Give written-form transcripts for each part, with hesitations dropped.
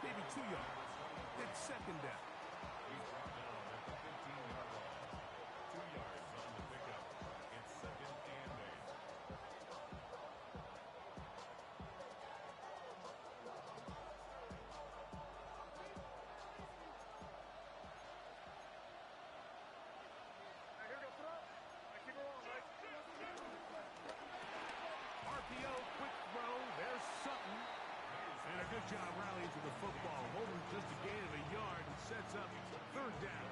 maybe 2 yards. It's second down. He's brought down at the 15-yard line. 2 yards on the pickup. It's second and 8. RPO, quick throw. There's Sutton. And a good job rallying to the football. Holding just a gain of a yard and sets up third down.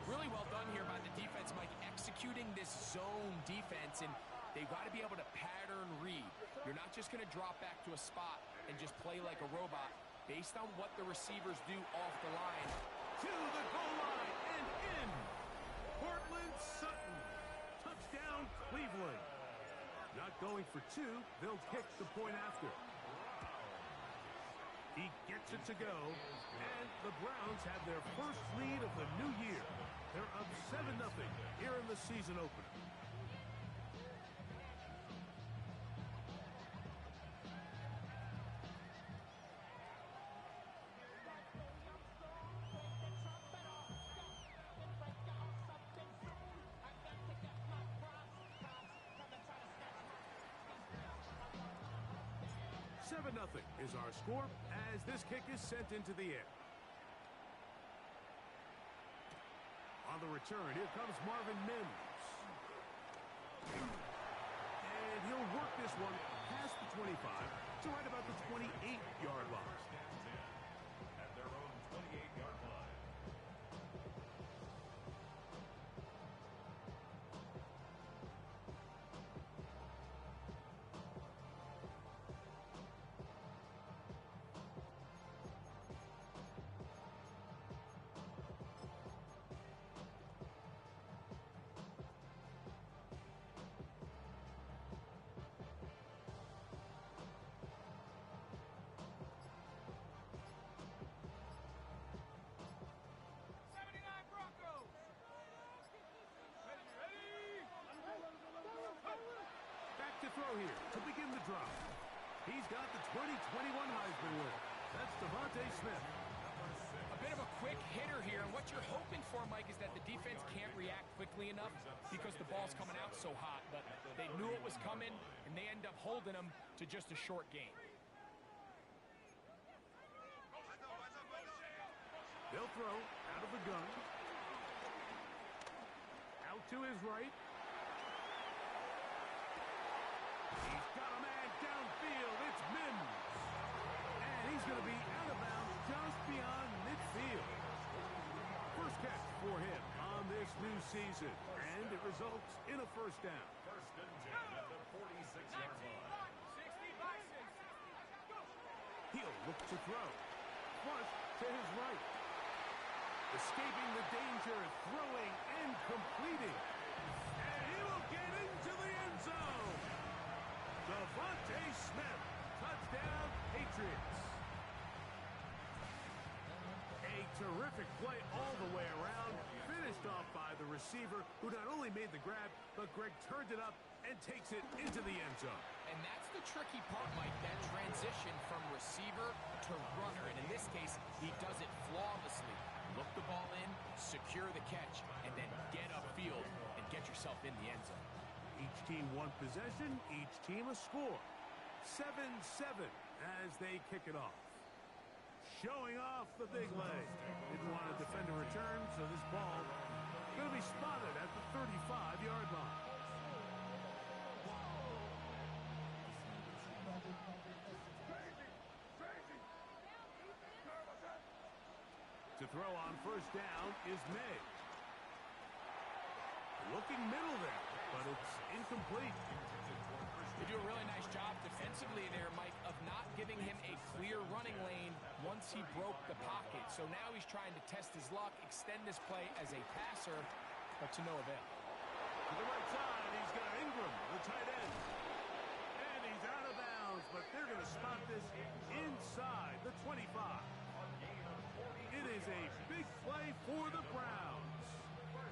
Really well done here by the defense, Mike, executing this zone defense, and they've got to be able to pattern read. You're not just going to drop back to a spot and just play like a robot. Based on what the receivers do off the line. To the goal line and in. Portland Sutton. Touchdown, Cleveland. Not going for 2. They'll kick the point after. He gets it to go, and the Browns have their first lead of the new year. They're up 7-0 here in the season opener. Nothing is our score as this kick is sent into the air. On the return, here comes Marvin Mims. And he'll work this one past the 25 to right about the 28-yard line. At their own 28-yard line. To throw here to begin the drive. He's got the 2021 Heisman winner. That's Devontae Smith. A bit of a quick hitter here, and what you're hoping for, Mike, is that the defense can't react quickly enough because the ball's coming out so hot, but they knew it was coming, and they end up holding them to just a short gain. They'll throw out of the gun. Out to his right. He's got a man downfield. It's Mims. And he's going to be out of bounds just beyond midfield. First catch for him on this new season. And it results in a first down. First and 10 at the 46-yard line. He'll look to throw. Flush to his right. Escaping the danger, throwing and completing. And he will get into the end zone. Devontae Smith, touchdown, Patriots. A terrific play all the way around, finished off by the receiver, who not only made the grab, but Greg turned it up and takes it into the end zone. And that's the tricky part, Mike, that transition from receiver to runner. And in this case, he does it flawlessly. Look the ball in, secure the catch, and then get upfield and get yourself in the end zone. Each team one possession, each team a score. 7-7 as they kick it off. Showing off the big leg. Didn't want to defend a return, so this ball going to be spotted at the 35-yard line. To throw on first down is May. Looking middle there, but it's incomplete. They do a really nice job defensively there, Mike, of not giving him a clear running lane once he broke the pocket. So now he's trying to test his luck, extend this play as a passer, but to no avail. To the right side, he's got Ingram, the tight end. And he's out of bounds, but they're going to spot this inside the 25. It is a big play for the Browns.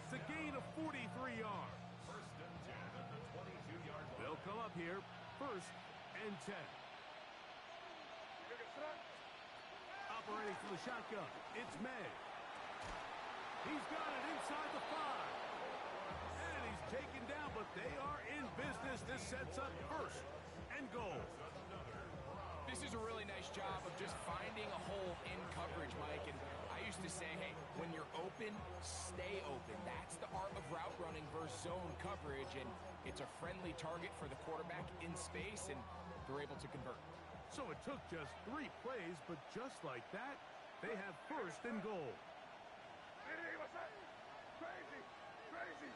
It's a gain of 43 yards. First and 10 at the 22-yard line. They'll come up here, first and 10. operating from the shotgun. It's May. He's got it inside the 5. And he's taken down, but they are in business. This sets up first and goal. This is a really nice job of just finding a hole in coverage, Mike. And I used to say, hey, when you're open, stay open. That's the art of route running versus zone coverage. And it's a friendly target for the quarterback in space, and they're able to convert. So it took just 3 plays, but just like that, they have first and goal. Hey, what's that? Crazy! Crazy!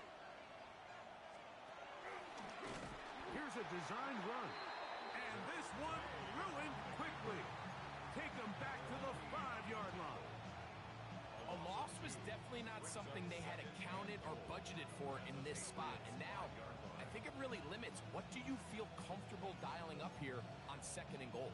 Here's a design run. And this one ruined quickly. Take them back to the 5-yard line. A loss was definitely not something they had accounted or budgeted for in this spot. And now, I think it really limits what do you feel comfortable dialing up here on second and goal.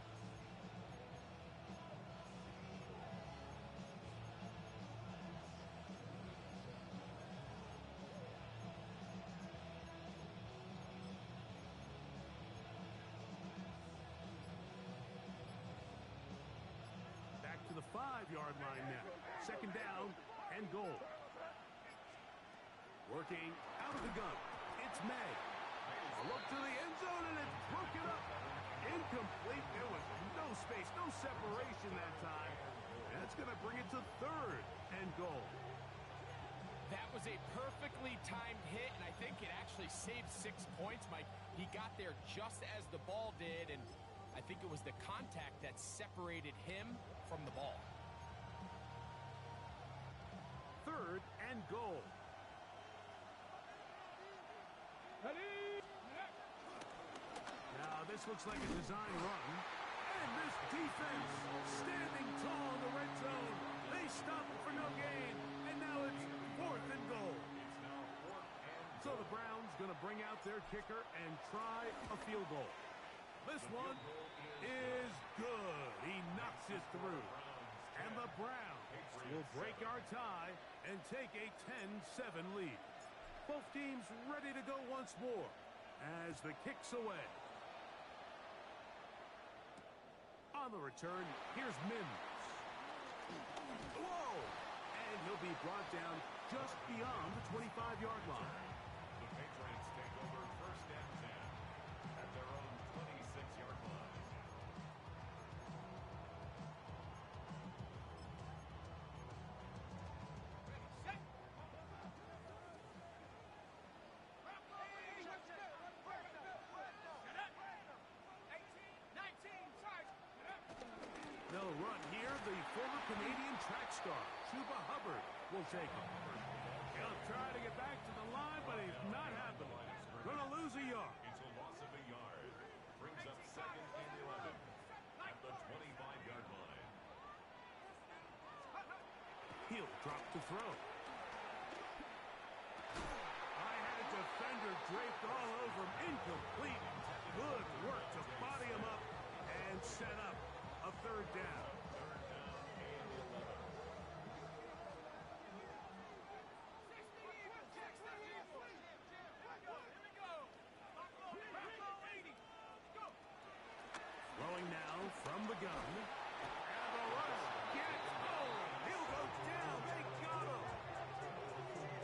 Back to the 5-yard line now. Second down and goal. Working out of the gun. It's May. A look to the end zone, and it's broken up. Incomplete. There was no space, no separation that time. That's going to bring it to third and goal. That was a perfectly timed hit, and I think it actually saved 6 points, Mike. He got there just as the ball did, and I think it was the contact that separated him from the ball. Third and goal. Now this looks like a design run. And this defense standing tall in the red zone. They stop it for no gain. And now it's fourth and goal. So the Browns going to bring out their kicker and try a field goal. This one is good. He knocks it through. And the Browns will break our tie and take a 10-7 lead. Both teams ready to go once more as the kick's away. On the return, here's Mims. Whoa! And he'll be brought down just beyond the 25-yard line. The Patriots take over first and 10 at their own 26-yard line. They'll run here. The former Canadian track star, Chuba Hubbard, will take him. He'll try to get back to the line, but he's not happening. Gonna lose a yard. It's a loss of a yard. Brings up second and 11 at the 25-yard line. He'll drop to throw. I had a defender draped all over him. Incomplete. Good work to body him up and set up a third down. Throwing now from the gun. And the rush gets home. He'll go down. They got him.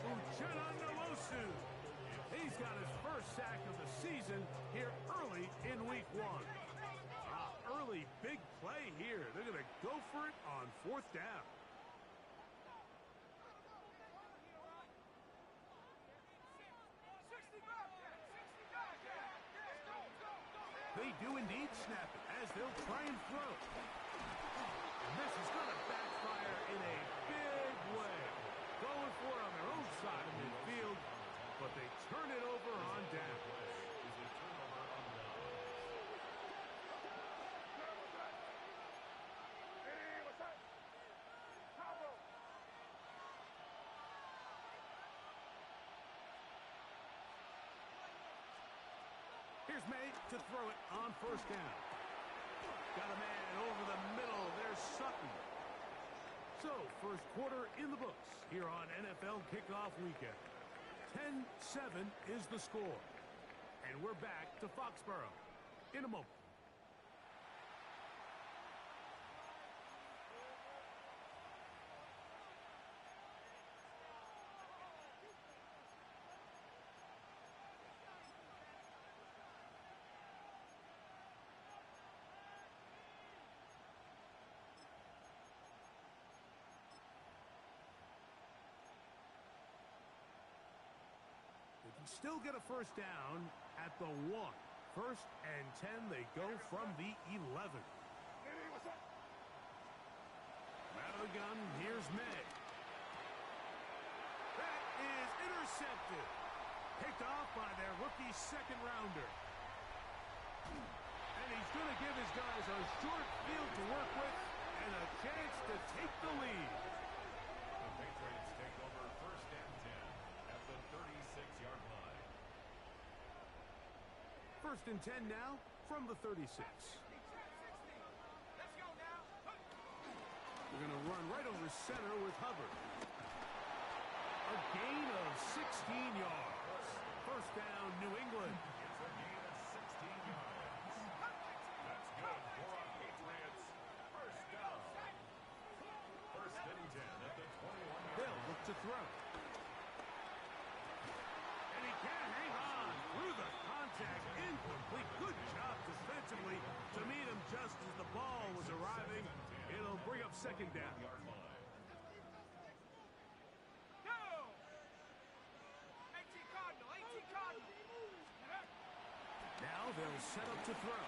Uchenna Nwosu. He's got his first sack of the season here early in week 1. Early big play here. They're going to go for it on fourth down. They do indeed snap it as they'll try and throw. And this is going to backfire in a big way. Going for it on their own side of midfield, but they turn it over on down. Here's May to throw it on first down. Got a man over the middle. There's Sutton. So, first quarter in the books here on NFL Kickoff Weekend. 10-7 is the score. And we're back to Foxborough in a moment. still get a first down at the 1. First and 10, they go from the 11. Out of the gun, here's May. That is intercepted. Picked off by their rookie second rounder. And he's going to give his guys a short field to work with and a chance to take the lead. The Patriots take over first and 10 at the 36-yard line. First and 10 now from the 36. We're going to run right over center with Hubbard. A gain of 16 yards. First down, New England. It's a gain of 16 yards. That's good for our Patriots. First down. First and 10 at the 21-yard They'll line. look to throw. And he can't hang on through the contact. Incomplete. Good job defensively to meet him just as the ball was arriving. It'll bring up second down. Yard line. Now they'll set up to throw.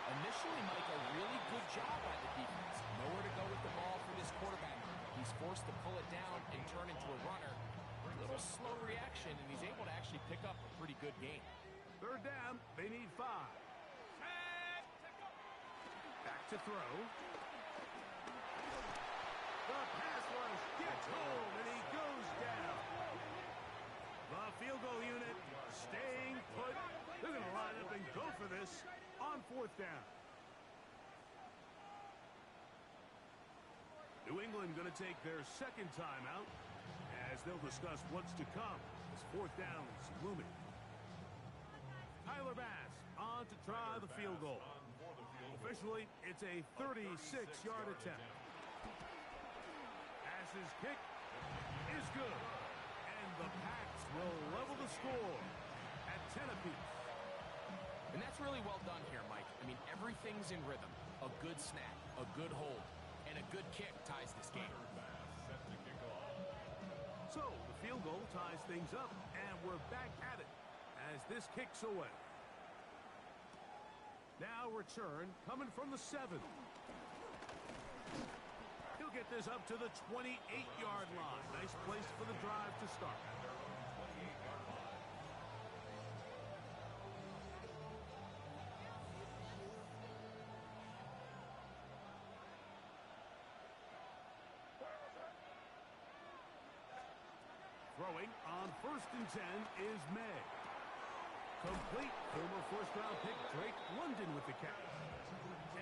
Initially, Mike, a really good job by the defense. Nowhere to go with the ball for this quarterback. He's forced to pull it down and turn into a runner. A little slow reaction, and he's able to actually pick up a pretty good game. Third down, they need 5. Back to throw. The pass rush gets home, and he goes down. The field goal unit staying put. They're going to line up and go for this on fourth down. New England going to take their second timeout as they'll discuss what's to come as fourth down is looming. Tyler Bass on to try the field goal. Officially, it's a 36-yard attempt. Bass's kick is good. And the Pats will level the score at 10 apiece. And that's really well done here, Mike. I mean, everything's in rhythm. A good snap, a good hold, and a good kick ties this game. Set to kick off. So, the field goal ties things up, and we're back at it as this kicks away. Now return coming from the 7. He'll get this up to the 28-yard line. Nice place for the drive to start. Throwing on first and 10 is May. Complete. Former first-round pick Drake London with the catch.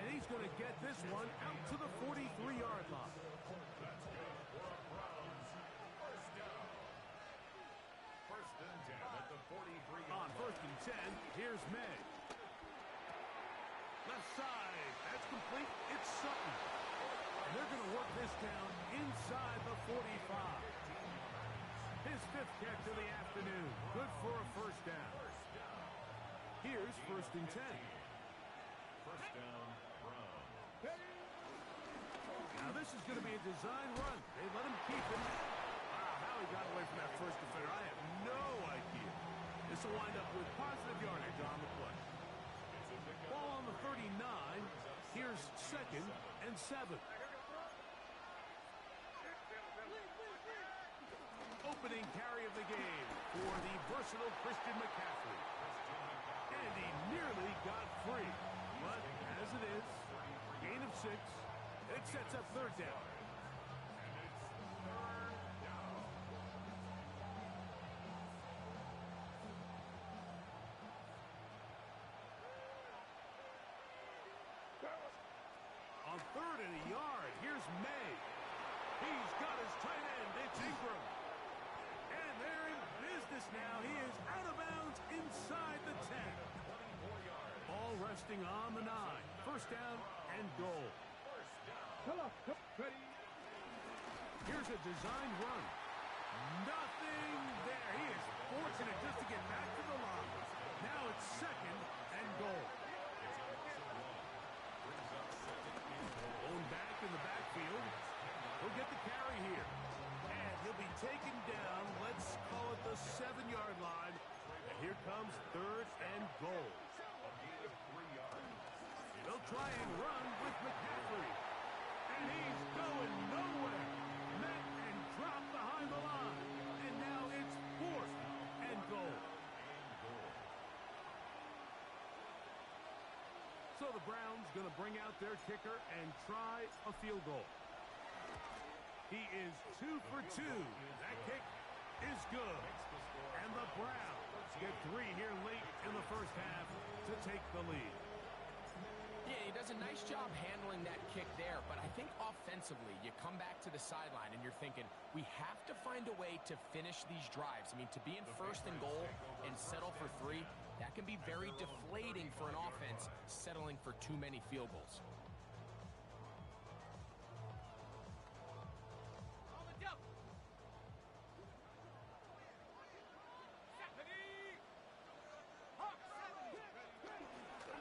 And he's going to get this one out to the 43-yard line. That's good for a Browns. First down. First and 10 at the 43-yard line. On first and 10, here's May. Left side. That's complete. It's Sutton. And they're going to work this down inside the 45. His 5th catch of the afternoon. Good for a first down. Here's first and 10. First down, Browns. Now this is going to be a design run. They let him keep it. Wow, how he got away from that first defender, I have no idea. This will wind up with positive yardage on the play. Ball on the 39. Here's second and 7. Opening carry of the game for the versatile Christian McCaffrey. And he nearly got free. But as it is, gain of 6, it sets up third down. On third and a yard, here's May. He's got his tight end, it's Ingram. And they're in business now. He is out of bounds inside the 10. Ball resting on the 9. First down and goal. Here's a design run. Nothing there. He is fortunate just to get back to the line. Now it's second and goal. Own back in the backfield. He'll get the carry here. And he'll be taken down, let's call it comes 3rd and goal. A gain of 3 yards. They'll try and run with McCaffrey. And he's going nowhere. Met and dropped behind the line. And now it's 4th and goal. So the Browns going to bring out their kicker and try a field goal. He is 2 for 2. That kick is good. And the Browns get 3 here late in the first half to take the lead. Yeah, he does a nice job handling that kick there, but I think offensively, you come back to the sideline and you're thinking, we have to find a way to finish these drives. I mean, to be in 1st and goal and settle for 3, that can be very deflating for an offense settling for too many field goals.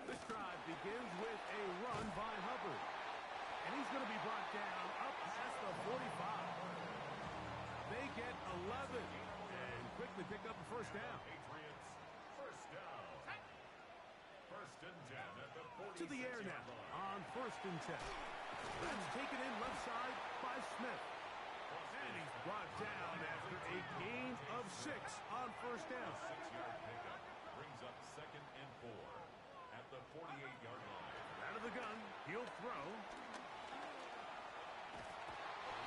This drive begins with a run by Hubbard. And he's going to be brought down up past the 45. They get 11 and quickly pick up the first down. Patriots, first down. 1st and 10 at the 46. To the air now on 1st and 10. That's taken in left side by Smith. And he's brought down after a gain of 6 on 1st down. 6-yard pickup brings up 2nd and 4 at the 48-yard line. Out of the gun, he'll throw.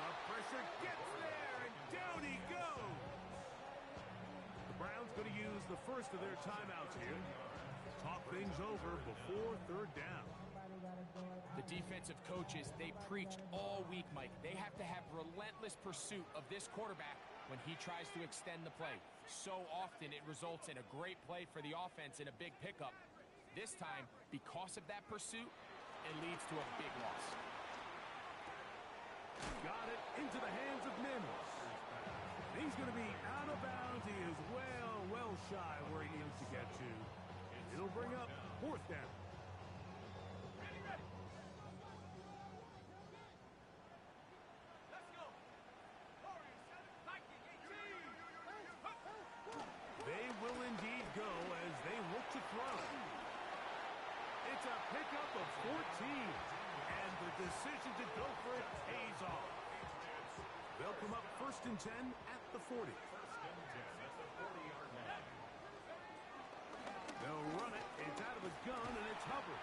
The pressure gets there, and down he goes. The Browns going to use the first of their timeouts here. Talk things over before 3rd down. The defensive coaches, they preached all week, Mike. They have to have relentless pursuit of this quarterback when he tries to extend the play. So often it results in a great play for the offense and a big pickup. This time, because of that pursuit, it leads to a big loss. Got it into the hands of Mims. He's going to be out of bounds. He is well shy where he needs to get to. It'll bring up 4th down. They will indeed go as they look to throw. It's a pickup of 14, and the decision to go for it pays off. They'll come up 1st and 10 at the 40. 1st and 10 at the 40-yard line. They'll run it. It's out of the gun, and it's Hubbard.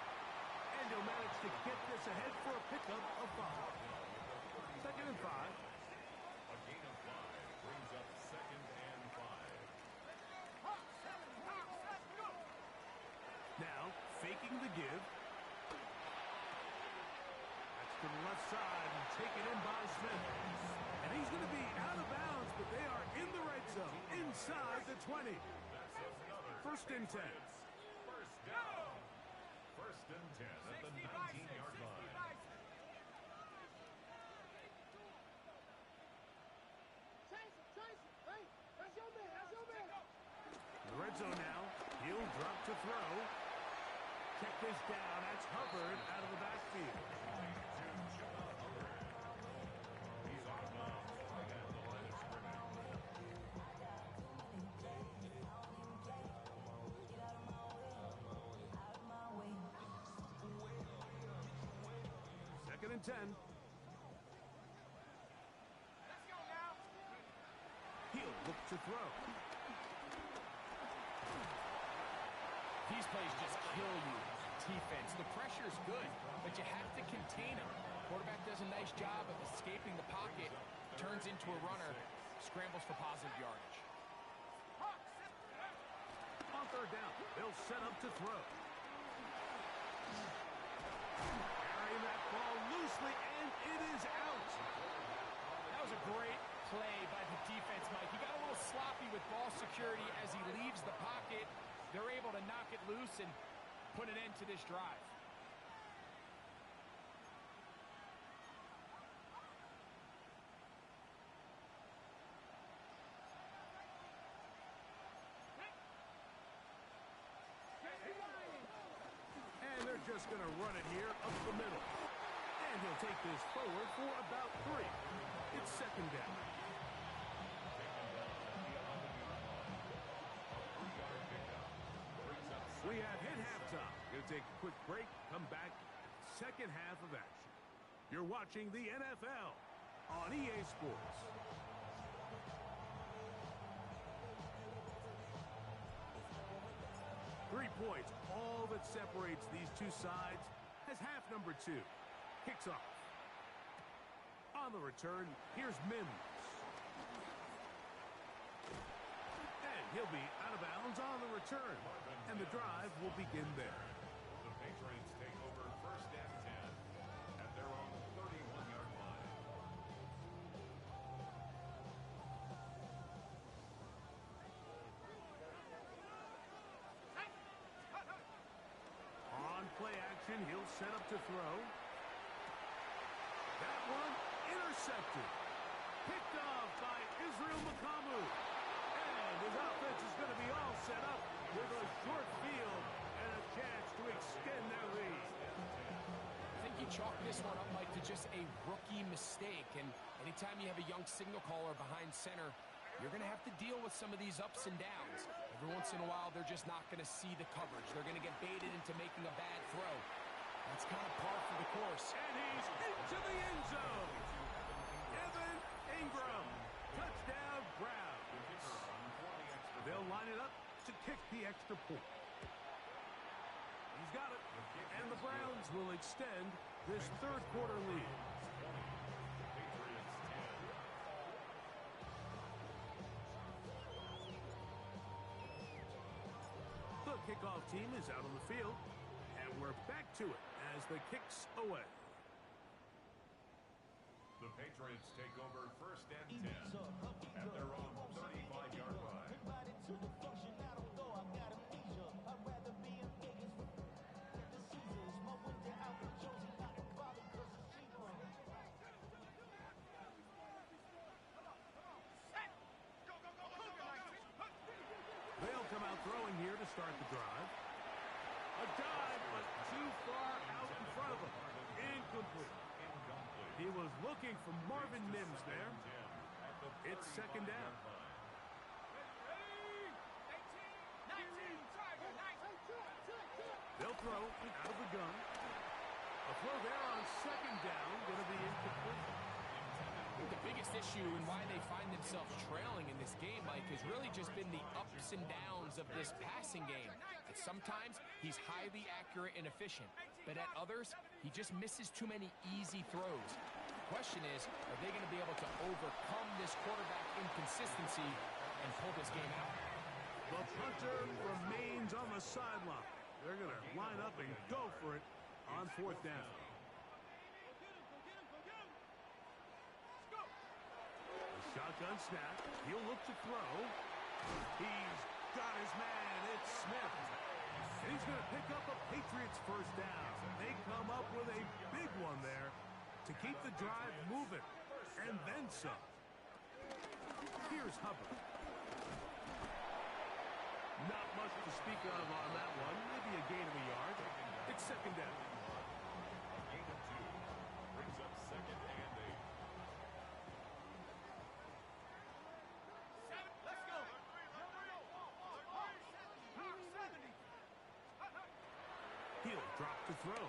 And he'll manage to get this ahead for a pickup of 5. 2nd and 5. A gain of 5 brings up 2nd and 5. Now, faking the give. That's to the left side and taken in by Smith. And he's going to be out of bounds, but they are in the red zone, inside the 20. That's another 1st and 10. first down. 1st and 10 at the 19-yard line. In the red zone now. He'll drop to throw. Check this down. That's Hubbard out of the backfield. He's out of bounds right at the line of scrimmage. 2nd and 10. He'll look to throw. These plays just kill you. Defense, the pressure's good, but you have to contain him. Quarterback does a nice job of escaping the pocket, turns into a runner, scrambles for positive yardage. On 3rd down, they'll set up to throw. Carrying that ball loosely, and it is out. That was a great play by the defense, Mike. He got a little sloppy with ball security as he leaves the pocket. They're able to knock it loose and put an end to this drive. And they're just going to run it here up the middle. And he'll take this forward for about 3. It's 2nd down. to take a quick break. Come back. Second half of action. You're watching the NFL on EA Sports. 3 points, all that separates these two sides, as half number 2 kicks off. On the return, here's Mims. And he'll be out of bounds on the return. And the drive will begin there. The Patriots take over first and 10 at their own 31-yard line. On play action, he'll set up to throw. That one intercepted. Picked off by Israel Makamu. And his offense is going to be all set up with a short field and a chance to extend their lead. I think you chalk this one up, Mike, to just a rookie mistake. And anytime you have a young signal caller behind center, you're going to have to deal with some of these ups and downs. Every once in a while, they're just not going to see the coverage. They're going to get baited into making a bad throw. That's kind of par for the course. And he's into the end zone. Evan Ingram. Touchdown, Browns. They'll line it up to kick the extra point. He's got it. And the Browns will extend this third quarter lead. The kickoff team is out on the field. And we're back to it as the kick's away. The Patriots take over first and 10 at their own 35-yard line. They'll come out throwing here to start the drive. A dive, but too far out in front of him. Incomplete. He was looking for Marvin Mims there. It's second down. They'll throw out of the gun. A throw there on second down, going to be incomplete. I think the biggest issue and why they find themselves trailing in this game, Mike, has really just been the ups and downs of this passing game. At sometimes, he's highly accurate and efficient, but at others, he just misses too many easy throws. The question is, are they going to be able to overcome this quarterback inconsistency and pull this game out? The punter remains on the sideline. They're going to line up and go for it on fourth down. Shotgun snap. He'll look to throw. He's got his man. It's Smith. And he's going to pick up a Patriots first down. They come up with a big one there to keep the drive moving. And then some. Here's Hubbard. Not much to speak of on that one. Maybe a gain of a yard. It's second down. A gain of 2 brings up second and 8. He'll drop to throw.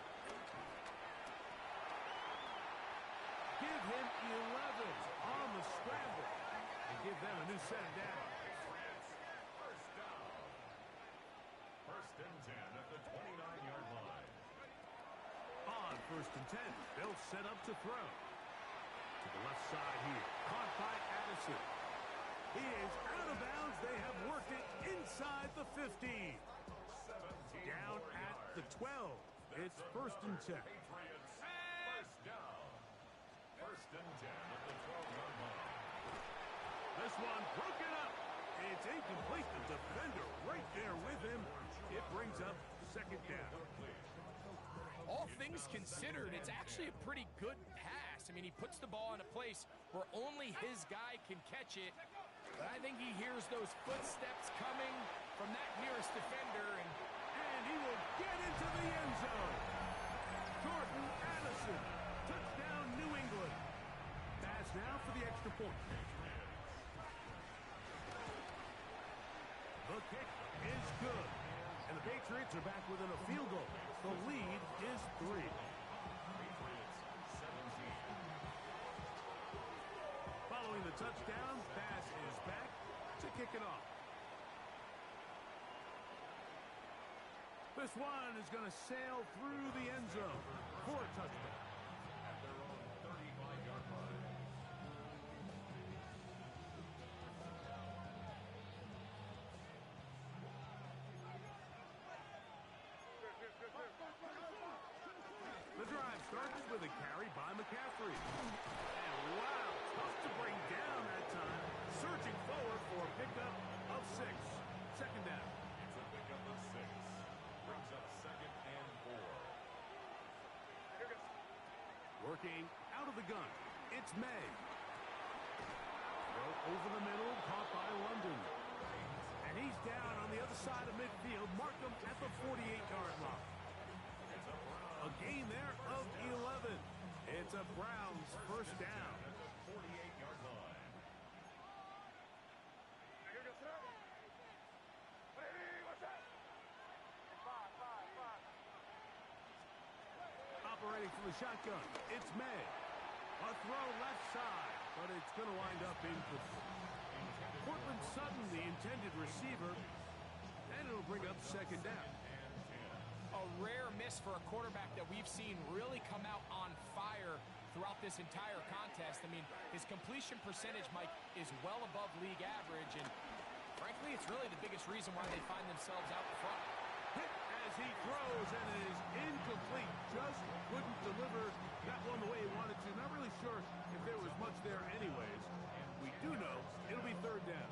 Give him 11 on the scramble. And give them a new set of downs. First down. First and 10 at the 29-yard line. On first and 10, they'll set up to throw. To the left side here. Caught by Addison. He is out of bounds. They have worked it inside the 15. Down at the 12. It's first and 10. Patriots, first down. First and 10 at the 12-yard line. This one broken up. It's incomplete. The defender right there with him. It brings up second down. All things considered, it's actually a pretty good pass. I mean, he puts the ball in a place where only his guy can catch it. But I think he hears those footsteps coming from that nearest defender, and he will get into the end zone. Jordan Addison. Touchdown, New England. Pass now for the extra point. The kick is good. And the Patriots are back within a field goal. touchdown pass is back to kick it off. This one is going to sail through the end zone for a touchdown. At their own 35-yard line. The drive starts with a carry by McCaffrey. And wow, tough to bring down that time. Searching forward for a pickup of 6. Second down. It's a pickup of 6. Brings up 2nd and 4. Working out of the gun. It's May. Throw over the middle, caught by London. And he's down on the other side of midfield. Mark him at the 48-yard line. A gain there of 11. It's a Browns first down. At the 48-yard line. Operating from the shotgun, it's May. A throw left side, but it's going to wind up incomplete. Portland Sutton, the intended receiver, and it'll bring up second down. A rare miss for a quarterback that we've seen really come out on fire throughout this entire contest. I mean, his completion percentage, Mike, is well above league average, and frankly, it's really the biggest reason why they find themselves out front. Hit as he throws, and it is incomplete. Just couldn't deliver that one the way he wanted to. Not really sure if there was much there anyways. We do know it'll be third down.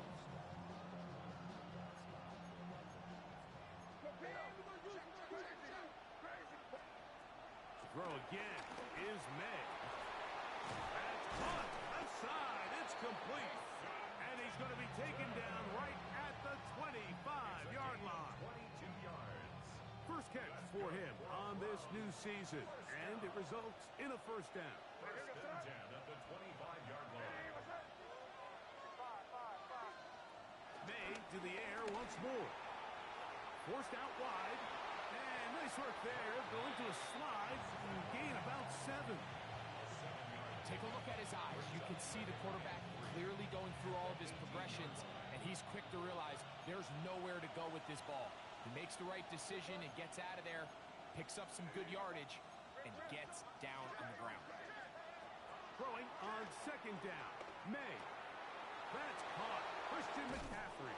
Throw again is May. That's caught outside. It's complete. And he's going to be taken down right at the 25-yard line. 22 yards. First catch for him on this new season. And it results in a first down. First and 10 at the 25-yard line. May to the air once more. Forced out wide. And nice work there. Going to a slide. Gain about 7. Take a look at his eyes. You can see the quarterback clearly going through all of his progressions, and he's quick to realize there's nowhere to go with this ball. He makes the right decision and gets out of there, picks up some good yardage, and gets down on the ground. Throwing on second down. May. That's caught. Christian McCaffrey.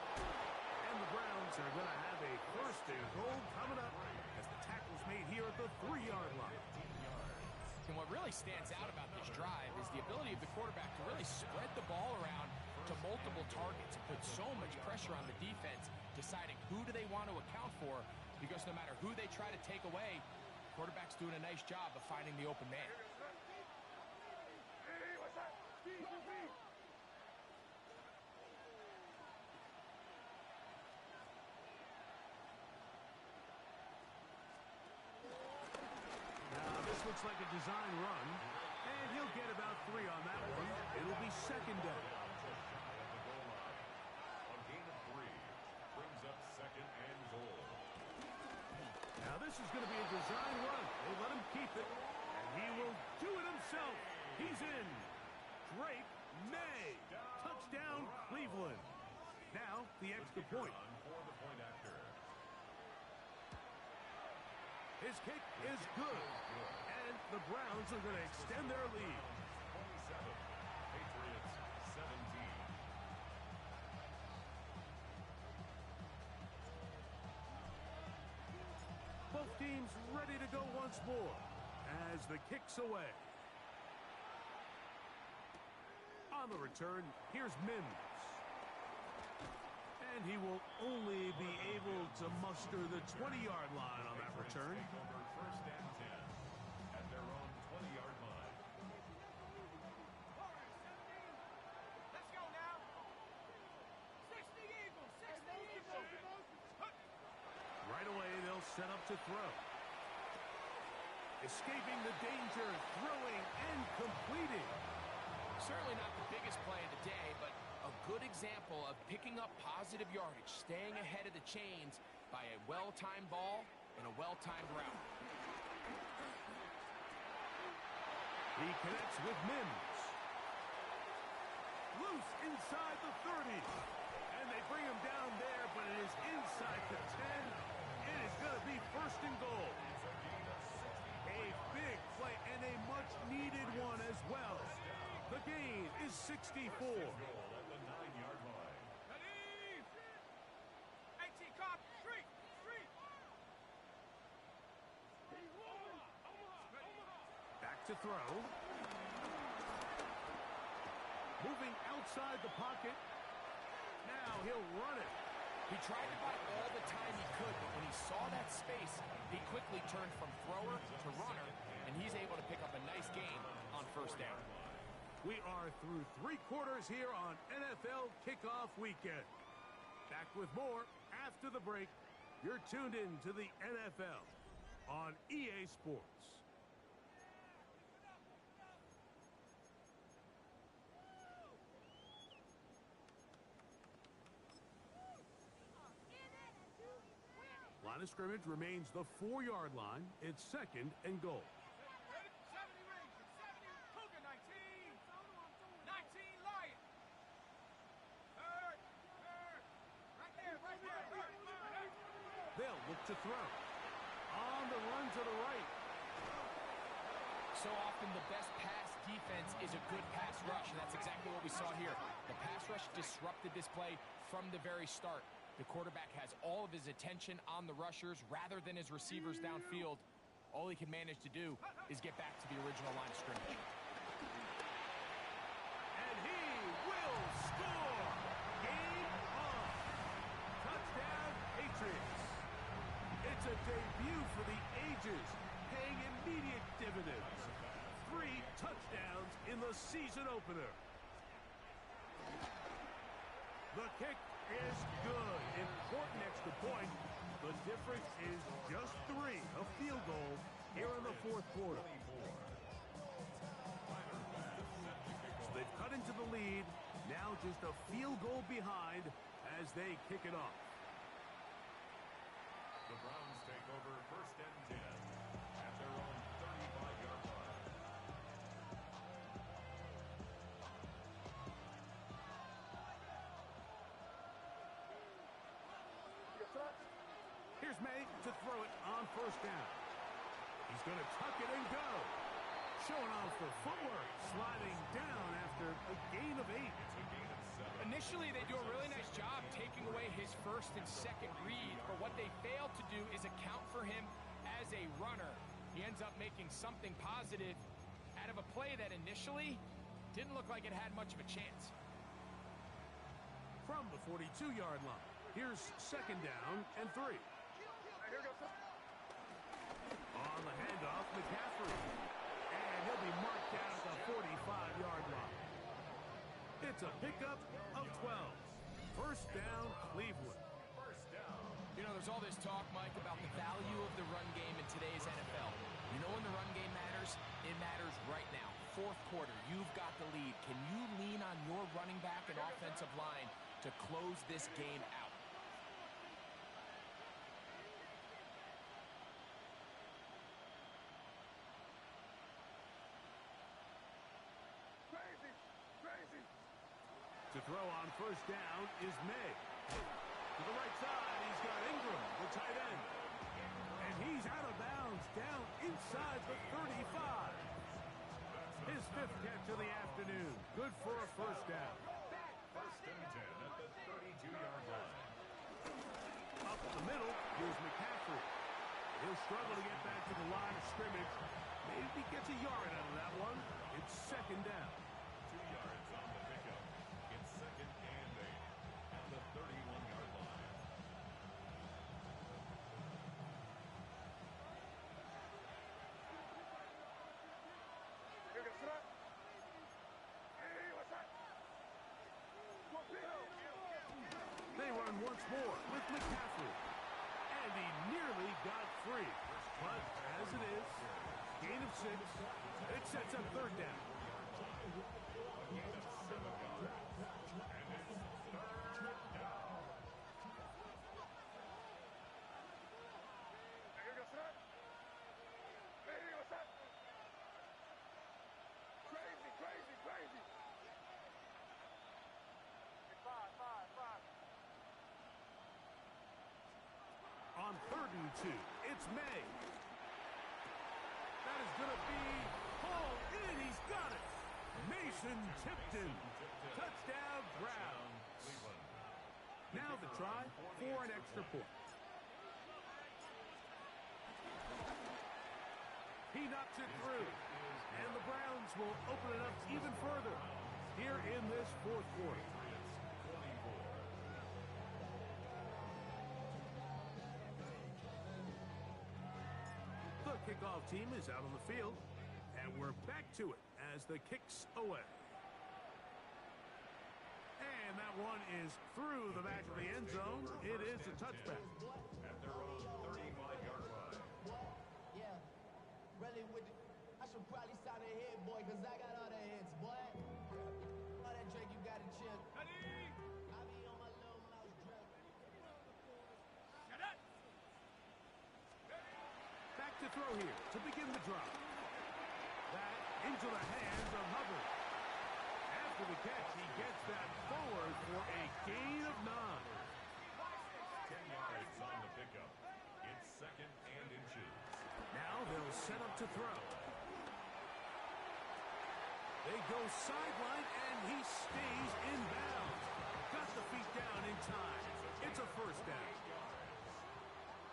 And the Browns are going to have a first and goal coming up as the tackle's made here at the 3-yard line. And what really stands out about this drive is the ability of the quarterback to really spread the ball around to multiple targets and put so much pressure on the defense, deciding who do they want to account for, because no matter who they try to take away, quarterback's doing a nice job of finding the open man. This looks like a design run, and he'll get about 3 on that one. It'll be second down. A gain of 3 brings up 2nd and goal. Now this is going to be a design run. They let him keep it, and he will do it himself. He's in. Drake May. Touchdown, Cleveland. Now the extra point. For the point after. His kick is good. And the Browns are going to extend their lead. 27. Patriots 17. Both teams ready to go once more as the kick's away. On the return, here's Mims. And he will only be able to muster the 20-yard line on that return. Take over first and 10 at their own 20-yard line. Let's go now. 60 Eagles, 60 Eagles. Right away, they'll set up to throw. Escaping the danger, throwing and completing. Certainly not the biggest play of the day, but a good example of picking up positive yardage, staying ahead of the chains by a well-timed ball and a well-timed route. He connects with Mims. Close inside the 30. And they bring him down there, but it is inside the 10. It is going to be first and goal. A big play and a much-needed one as well. The gain is 64. Goal at the 9-yard line. Ready? AT cop, street, street. Back to throw. Moving outside the pocket. Now he'll run it. He tried to buy all the time he could, but when he saw that space, he quickly turned from thrower to runner, and he's able to pick up a nice gain on first down. We are through 3 quarters here on NFL Kickoff Weekend. Back with more after the break. You're tuned in to the NFL on EA Sports. Line of scrimmage remains the 4-yard line. It's second and goal. 70 Rangers, 70 Cougar, 19. 19 Lion. Third. Right there, third. They'll look to throw. On the run to the right. So often the best pass defense is a good pass rush, and that's exactly what we saw here. The pass rush disrupted this play from the very start. The quarterback has all of his attention on the rushers rather than his receivers downfield. All he can manage to do is get back to the original line of scrimmage. And he will score. Game on. Touchdown, Patriots. It's a debut for the ages, paying immediate dividends. 3 touchdowns in the season opener. The kick is good. Important extra point. The difference is just 3. A field goal here in the 4th quarter. So they've cut into the lead. Now just a field goal behind as they kick it off. The Browns take over first and 10 at their own 35-yard line. Here's May to throw it on first down. He's going to tuck it and go. Showing off the footwork, sliding down after a gain of 8. Initially, they do a really nice job taking away his first and second read, but what they fail to do is account for him as a runner. He ends up making something positive out of a play that initially didn't look like it had much of a chance. From the 42-yard line, here's second down and 3. On the handoff, McCaffrey. And he'll be marked down at the 45-yard line. It's a pickup of 12. First down, Cleveland. First down. You know, there's all this talk, Mike, about the value of the run game in today's NFL. You know when the run game matters? It matters right now. 4th quarter, you've got the lead. Can you lean on your running back and offensive line to close this game out? To throw on first down is May. To the right side, he's got Ingram, the tight end. And he's out of bounds, down inside the 35. His 5th catch of the afternoon. Good for a first down. First and 10 at the 32-yard line. Up the middle, here's McCaffrey. He'll struggle to get back to the line of scrimmage. Maybe gets a yard out of that one. It's second down. 2 yards on the pickup. It's second and 8 at the 31-yard line. They run once more with McCaffrey. And he nearly got free. But as it is, gain of 6. It sets up third down. and 2. It's May. That is going to be hauled in. He's got it. Mason Tipton. Touchdown, Brown. Now the try for an extra point. He knocks it through. And the Browns will open it up even further here in this fourth quarter. The kickoff team is out on the field, and we're back to it as the kick's away. And that one is through the back of the end zone. It is a touchback. At their own 35-yard line. Yeah, really with the, I should probably sign a hit, boy, because I got all the hits, boy. All that Drake, you got a chip. Ready? I be on my little mouse drip. Shut up. Back to throw here to begin the drive. That into the hands of Hubbard. After the catch, he gets that forward for a gain of 9. 10 yards on the pickup. It's second and inches. Now they'll set up to throw. They go sideline, and he stays in bounds. Got the feet down in time. It's a first down.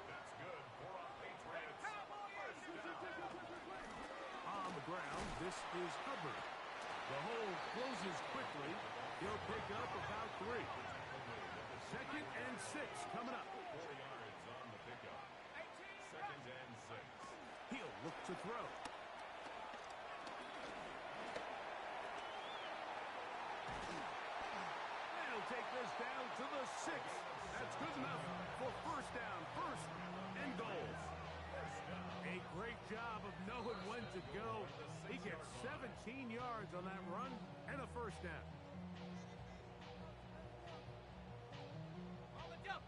That's good for a Patriots. First down. On the ground, this is Hubbard. The hole closes quickly. He'll pick up about 3. Second and 6 coming up. 4 yards on the pickup. Second and 6. He'll look to throw. They'll take this down to the 6. That's good enough for first down, first and goal. A great job of knowing when to go. He gets 17 yards on that run and a first down. On the jump.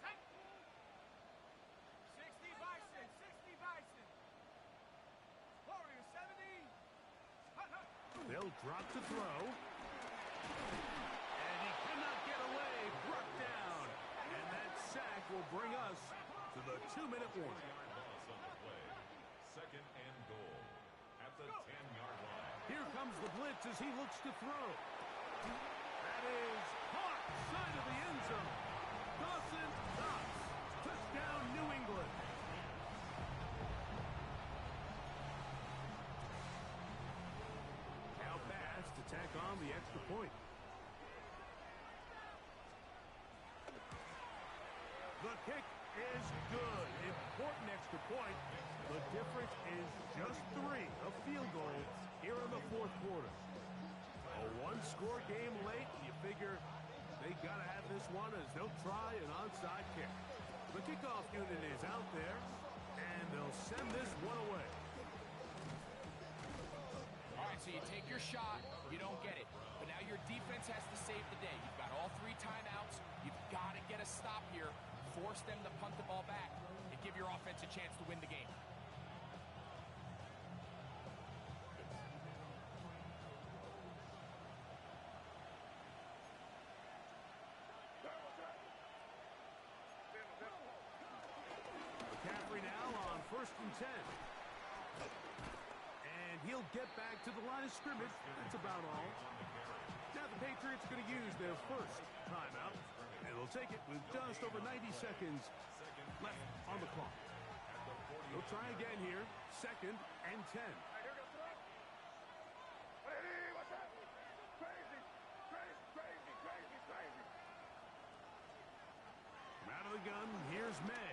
Take. 60 Bison, 60 Bison. Warrior 70. Hut, hut. They'll drop to throw. And he cannot get away. Brought down. And that sack will bring us to the 2-minute warning. 4-yard loss on the play. Second and goal. At the 10-yard line. Here comes the blitz as he looks to throw. That is caught side of the end zone. Dawson Knox. Touchdown, New England. Now pass to tack on the extra point. The kick is good. Important extra point. The difference is just 3, a field goal here in the fourth quarter. A one-score game late. You figure they got to have this one as they'll try an onside kick. The kickoff unit is out there, and they'll send this one away. All right, so you take your shot, you don't get it. But now your defense has to save the day. You've got all 3 timeouts. You've got to get a stop here, force them to punt the ball back, and give your offense a chance to win the game. McCaffrey now on 1st and 10. And he'll get back to the line of scrimmage. That's about all. Now the Patriots are going to use their first timeout. And they'll take it with just over 90 seconds left on the clock. They'll try again here. 2nd and 10. From out of the gun, here's May.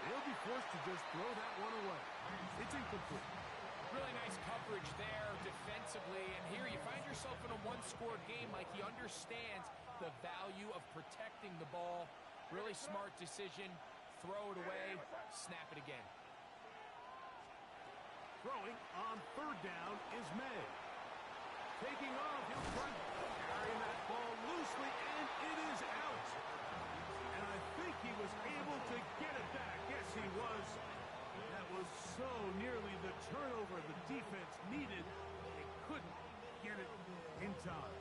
He'll be forced to just throw that one away. It's incomplete. Really nice coverage there defensively. And here you find yourself in a one-score game. Like, he understands the value of protecting the ball. Really smart decision. Throw it away. Snap it again. Throwing on 3rd down is May. Taking off, he'll front, carrying that ball loosely, and it is out. And I think he was able to get it back. Yes, he was. That was so nearly the turnover the defense needed. They couldn't get it in time.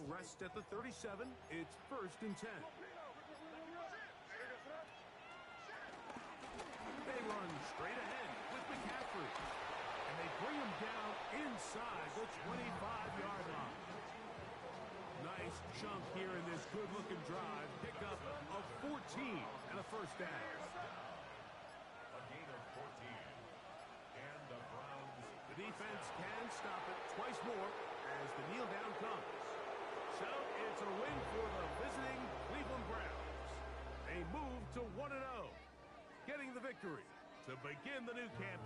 rest at the 37. It's 1st and 10. They run straight ahead with McCaffrey. And they bring him down inside the 25-yard line. Nice chunk here in this good-looking drive. Pick up of 14 and a first down. A gain of 14. And the Browns. The defense can stop it twice more as the kneel down comes. So it's a win for the visiting Cleveland Browns. They move to 1-0, getting the victory to begin the new campaign.